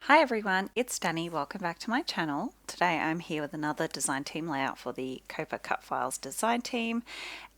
Hi everyone, it's Danny. Welcome back to my channel. Today I'm here with another design team layout for the COAPA Cutfiles design team,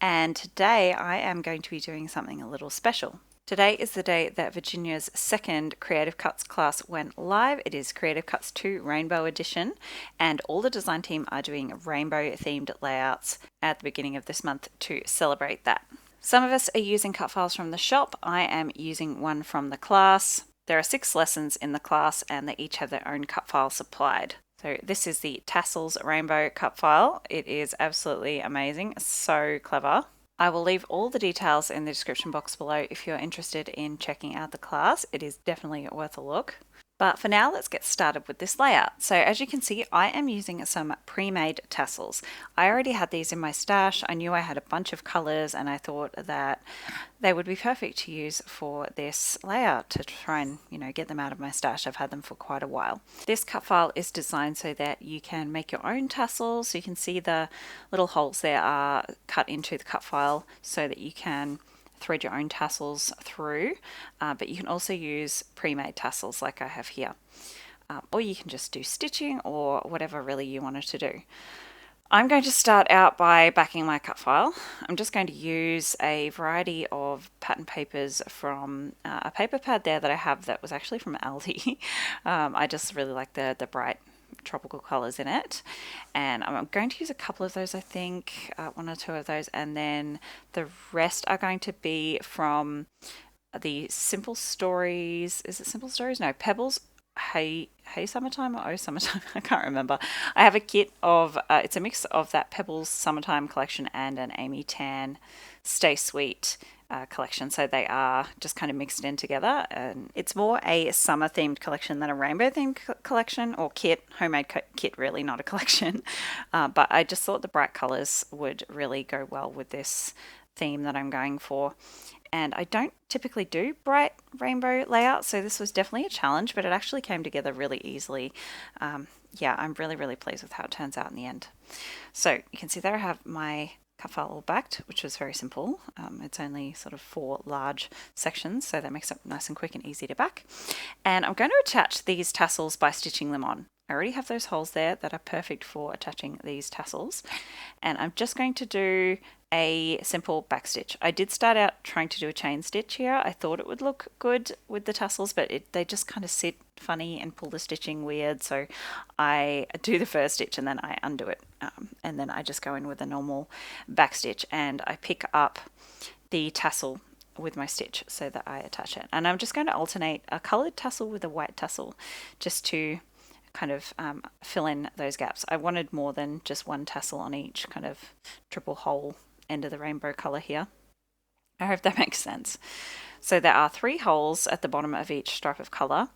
and today I am going to be doing something a little special. Today is the day that Virginia's second Creative Cuts class went live. It is Creative Cuts 2 Rainbow Edition, and all the design team are doing rainbow themed layouts at the beginning of this month to celebrate that. Some of us are using cut files from the shop. I am using one from the class. There are 6 lessons in the class and they each have their own cut file supplied. So this is the Tassels Rainbow cut file. It is absolutely amazing, so clever. I will leave all the details in the description box below if you're interested in checking out the class. It is definitely worth a look. But for now, let's get started with this layout. So as you can see, I am using some pre-made tassels. I already had these in my stash. I knew I had a bunch of colors and I thought that they would be perfect to use for this layout to try and, get them out of my stash. I've had them for quite a while. This cut file is designed so that you can make your own tassels. So you can see the little holes there are cut into the cut file so that you can thread your own tassels through, but you can also use pre-made tassels like I have here, or you can just do stitching or whatever really you wanted to do. I'm going to start out by backing my cut file. I'm just going to use a variety of pattern papers from a paper pad there that I have that was actually from Aldi. I just really like the bright tropical colors in it, and I'm going to use a couple of those, I think, 1 or 2 of those, and then the rest are going to be from the Simple Stories. Is it Simple Stories? No, Pebbles. Hey Summertime or Oh Summertime, I can't remember. I have a kit of it's a mix of that Pebbles Summertime collection and an Amy Tan Stay Sweet collection, so they are just kind of mixed in together, and it's more a summer themed collection than a rainbow themed collection or kit, homemade kit really, not a collection. But I just thought the bright colors would really go well with this theme that I'm going for. And I don't typically do bright rainbow layouts, so this was definitely a challenge, but it actually came together really easily. Yeah, I'm really pleased with how it turns out in the end. So you can see there I have my cut file all backed, which was very simple. It's only sort of 4 large sections, so that makes it nice and quick and easy to back. And I'm going to attach these tassels by stitching them on. I already have those holes there that are perfect for attaching these tassels, and I'm just going to do a simple back stitch. I did start out trying to do a chain stitch here. I thought it would look good with the tassels, but they just kind of sit funny and pull the stitching weird, so I do the first stitch and then I undo it, and then I just go in with a normal back stitch and I pick up the tassel with my stitch so that I attach it. And I'm just going to alternate a colored tassel with a white tassel just to kind of fill in those gaps. I wanted more than just one tassel on each kind of triple hole end of the rainbow color here. I hope that makes sense. So there are 3 holes at the bottom of each stripe of color,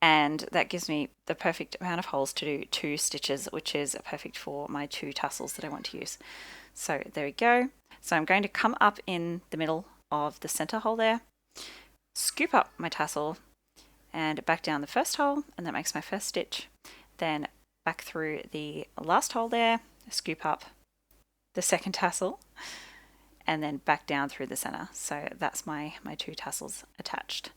and that gives me the perfect amount of holes to do 2 stitches, which is perfect for my 2 tassels that I want to use. So there we go. So I'm going to come up in the middle of the center hole there, scoop up my tassel and back down the first hole, and that makes my first stitch. Then back through the last hole there, scoop up the second tassel, and then back down through the center. So that's my 2 tassels attached.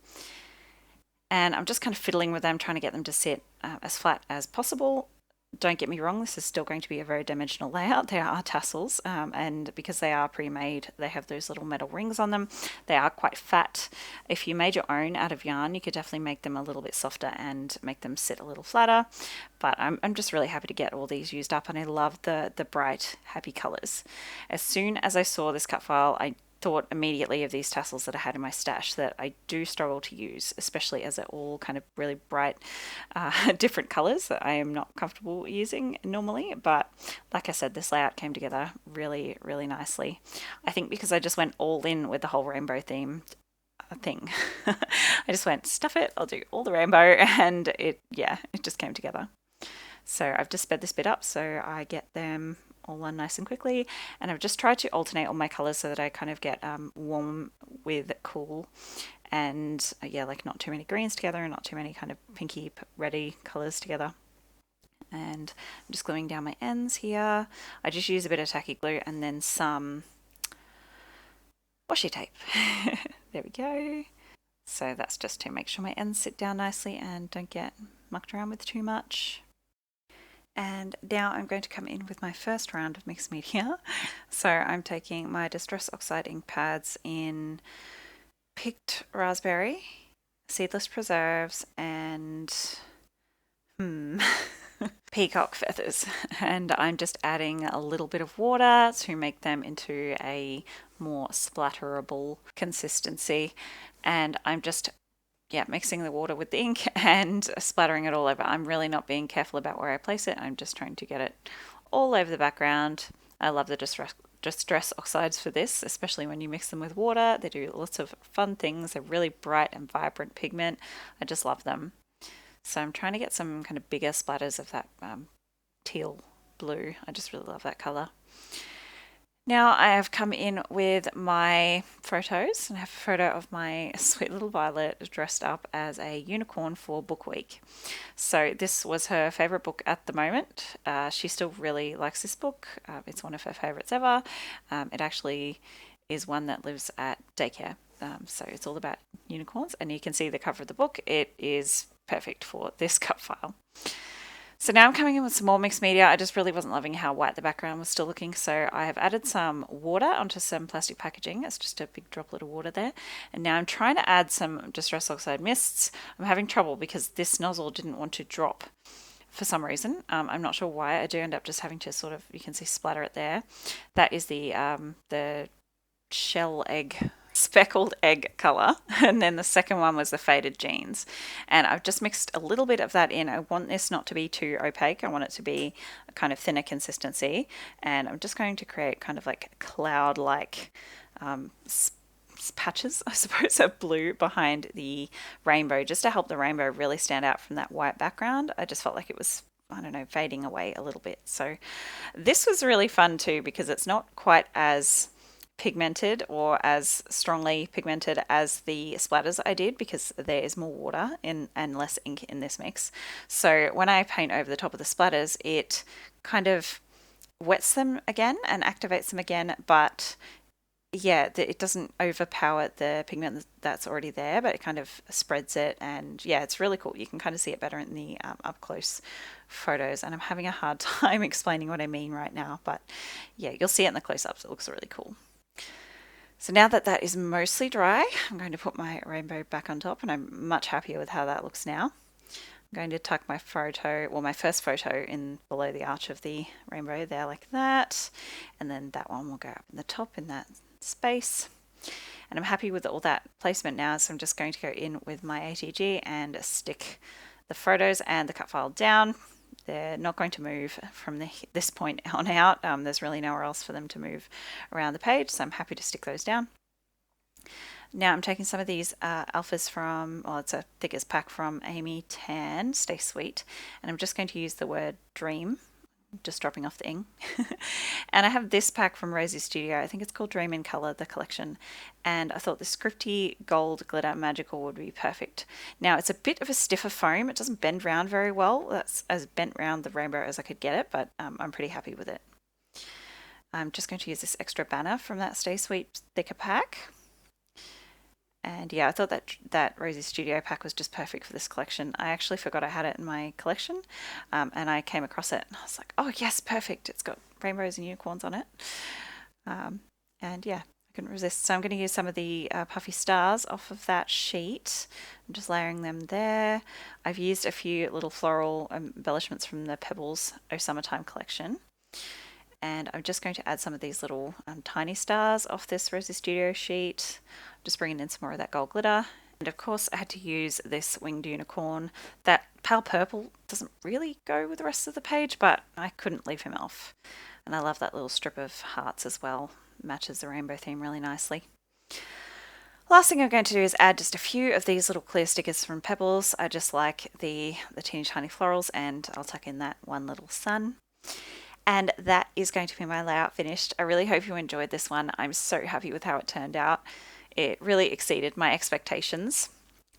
And I'm just kind of fiddling with them, trying to get them to sit as flat as possible. Don't get me wrong, this is still going to be a very dimensional layout. There are tassels, and because they are pre-made, they have those little metal rings on them. They are quite fat. If you made your own out of yarn, you could definitely make them a little bit softer and make them sit a little flatter. But I'm just really happy to get all these used up, and I love the bright, happy colors. As soon as I saw this cut file, I thought immediately of these tassels that I had in my stash that I do struggle to use, especially as they're all kind of really bright, different colors that I am not comfortable using normally. But like I said, this layout came together really nicely. I think because I just went all in with the whole rainbow theme thing. I just went, stuff it, I'll do all the rainbow, and it just came together. So I've just sped this bit up so I get them all on nice and quickly, and I've just tried to alternate all my colors so that I kind of get warm with cool, and like not too many greens together and not too many kind of pinky reddy colors together. And I'm just gluing down my ends here. I just use a bit of tacky glue and then some washi tape. There we go. So that's just to make sure my ends sit down nicely and don't get mucked around with too much. And now I'm going to come in with my first round of mixed media. So I'm taking my Distress Oxide ink pads in picked raspberry, seedless preserves, and peacock feathers. And I'm just adding a little bit of water to make them into a more splatterable consistency. And I'm just mixing the water with the ink and splattering it all over. I'm really not being careful about where I place it. I'm just trying to get it all over the background. I love the distress oxides for this, especially when you mix them with water. They do lots of fun things. They're really bright and vibrant pigment. I just love them. So I'm trying to get some kind of bigger splatters of that teal blue. I just really love that color. Now I have come in with my photos, and I have a photo of my sweet little Violet dressed up as a unicorn for book week. So this was her favorite book at the moment. She still really likes this book. It's one of her favorites ever. It actually is one that lives at daycare. So it's all about unicorns, and you can see the cover of the book. It is perfect for this cut file. So now I'm coming in with some more mixed media. I just really wasn't loving how white the background was still looking, so I have added some water onto some plastic packaging. It's just a big droplet of water there. And now I'm trying to add some Distress Oxide mists. I'm having trouble because this nozzle didn't want to drop for some reason. I'm not sure why. I do end up just having to sort of, you can see, splatter it there. That is the shell egg, speckled egg color, and then the second one was the faded jeans, and I've just mixed a little bit of that in. I want this not to be too opaque. I want it to be a kind of thinner consistency, and I'm just going to create kind of like cloud-like patches, I suppose, of blue behind the rainbow, just to help the rainbow really stand out from that white background. I just felt like it was, I don't know, fading away a little bit. So this was really fun too, because it's not quite as pigmented or as strongly pigmented as the splatters I did, because there is more water in and less ink in this mix. So when I paint over the top of the splatters, it kind of wets them again and activates them again, but yeah, it doesn't overpower the pigment that's already there, but it kind of spreads it, and yeah, it's really cool. You can kind of see it better in the up close photos, and I'm having a hard time explaining what I mean right now, but yeah, you'll see it in the close-ups. It looks really cool. So now that that is mostly dry, I'm going to put my rainbow back on top, and I'm much happier with how that looks now. I'm going to tuck my photo, well, my first photo, in below the arch of the rainbow there like that, and then that one will go up in the top in that space. And I'm happy with all that placement now, so I'm just going to go in with my ATG and stick the photos and the cut file down. They're not going to move from this point on out. There's really nowhere else for them to move around the page, so I'm happy to stick those down. Now I'm taking some of these alphas from, well, it's a thickest pack from Amy Tan, Stay Sweet, and I'm just going to use the word dream, just dropping off the ing. And I have this pack from Rosie Studio. I think it's called Dream in Color, the collection, and I thought the scripty gold glitter magical would be perfect. Now it's a bit of a stiffer foam. It doesn't bend round very well. That's as bent round the rainbow as I could get it, but I'm pretty happy with it. I'm just going to use this extra banner from that Stay Sweet thicker pack. And yeah, I thought that Rosie Studio pack was just perfect for this collection. I actually forgot I had it in my collection, and I came across it and I was like, oh yes, perfect. It's got rainbows and unicorns on it. And yeah, I couldn't resist. So I'm going to use some of the puffy stars off of that sheet. I'm just layering them there. I've used a few little floral embellishments from the Pebbles Oh Summertime collection. And I'm just going to add some of these little tiny stars off this Rosie Studio sheet. Just bringing in some more of that gold glitter. And of course I had to use this winged unicorn. That pale purple doesn't really go with the rest of the page, but I couldn't leave him off. And I love that little strip of hearts as well. Matches the rainbow theme really nicely. Last thing I'm going to do is add just a few of these little clear stickers from Pebbles. I just like the teeny tiny florals, and I'll tuck in that one little sun. And that is going to be my layout finished. I really hope you enjoyed this one. I'm so happy with how it turned out. It really exceeded my expectations,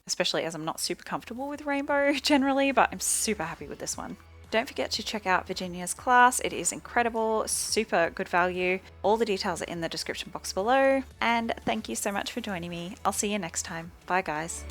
especially as I'm not super comfortable with rainbow generally, but I'm super happy with this one. Don't forget to check out Virginia's class. It is incredible, super good value. All the details are in the description box below. And thank you so much for joining me. I'll see you next time. Bye guys.